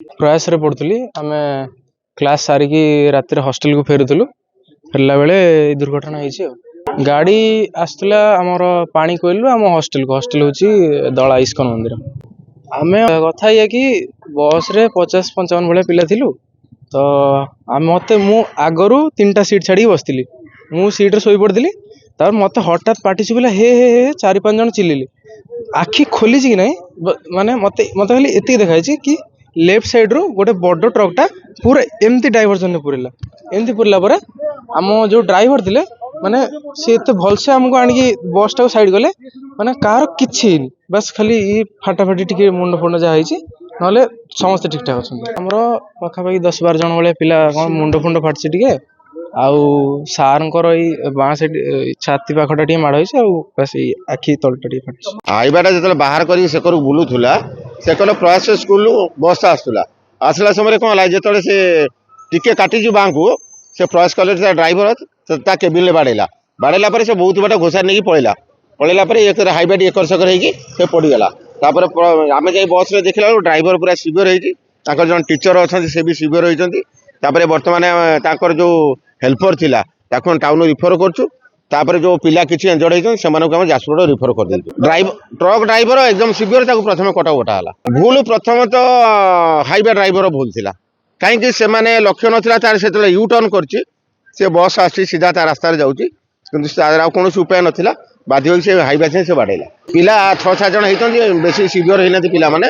प्रयास रे पढ़ुली आम क्लास सारिकी रातिर हॉस्टल को फेरुलु फेरला बेले दुर्घटना होती गाड़ी आसला आमर पानी कोइलु आम हॉस्टल होची दला इस्कन मंदिर आम कथा ये कि बस रे 50-55 भाई पिला थिलु तो मत मु आगरू 3टा सीट छाड़ी बसती मु सीट्रे शोई पड़ी तार मत हठात पार्टी शुभिला हे हे हे 4-5 जन चिल्लिले आखि खोली कि ना माने मत खाली एति देखाई कि लेफ्ट साइड रू गोटे बड़ ट्रकटा पूरा एमती डाइवर्जन में पुरला एमती पुरला पर आम जो ड्राइवर थिले माने सी एत भलसे आमको आणिकी बस टाक साइड गले माने कार किछि बस खाली फाटाफाटी टिके मुंड फुंड जहाँ ना समस्ते ठीक ठाक अच्छा आमर पाखापाखि 10-12 जन भाई पिला कौन मुंड फुंड फाटसी टे आउ सारंकर बाँ साइड छाती पाखटा टे माड़ बस आखि तलटा फाटी आईबाटा जो बाहर कर बुलूला से कल प्रयास स्कूल बस आसला आसला समय कौन है जो से टिके काटी बाँ को से प्रयास कॉलेज ड्राइवर केबिन बाड़ेला बाड़ेला से बहुत बाट घोषार नहीं पड़ेला पड़ेला एक हाईवे एकर सेकर हो पड़गला आम जा बस में देखला ड्राइवर पूरा सिवियर होती जन टीचर अच्छा से भी सिवियर होती बर्तमान जो हेल्पर थिला टाउन रिफर कर जो पिला किसी एंजर्ड होती से जाजपुर रिफर कर ट्रक ड्राइवर एकदम सिवियर प्रथम कटक उठाला भूल प्रथम तो हाईवे ड्राइवर भूल थिला कहीं से लक्ष्य नाला तार से यू टर्न कर बस आसी सीधा ता रास्तार जाऊँगी कौन उपाय नाला बाध्य से हाईवे से बाड़ेला पिला 6-7 जन होती बेसी सिवियर होती पिला माने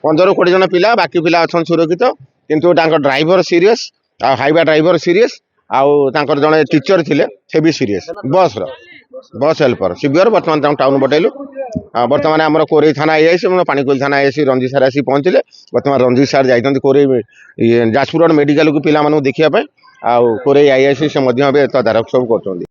15-20 जन पिला बाकी पिला अच्छा सुरक्षित किंतु driver serious highway driver serious आउ जड़े टीचर थिले से भी सीरीयस बस हेल्पर सिवियर बर्तमान टाउन बटेलु बर्तमान आम कोरे थाना आईआईसी पानीकोइल थाना आईआईसी रंजीत सार आसी पहुँचले बर्तमान रंजीत सार जाइछन्ति कोरे जाजपुर मेडिकल को पिला देखिया आउ कोरे आईआईसी से तदारख सब कर।